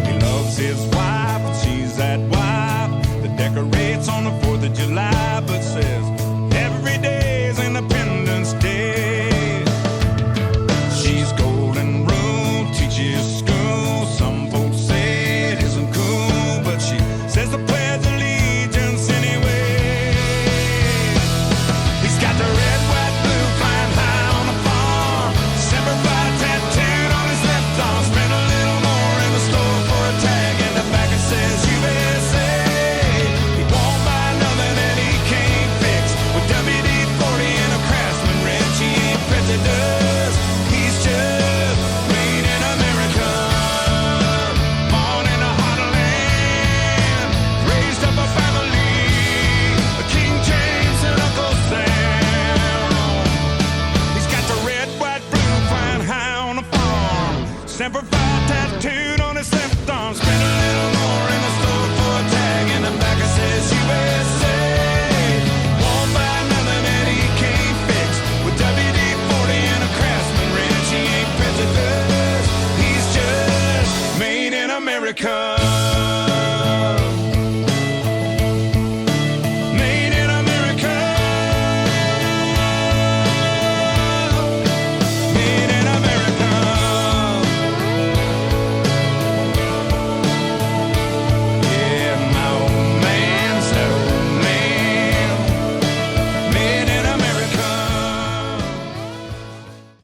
He loves his wife, and she's that wife that decorates on the 4th of July, but says every day is Independence Day. She's golden rule, teaches school. Some folks say it isn't cool, but she says the Pledge of Allegiance anyway. He's got the red, white, blue flying high on the farm. Semper Fi tattooed on his left arm. Spent a little more in the store for a tag, and the back it says USA. He won't buy nothing that he can't fix. With WD-40 and a Craftsman wrench, he ain't prejudice. He's just made in America. Born in a hot land, raised up a family, King James and Uncle Sam. He's got the red, white, blue flying high on the farm. Semper Fi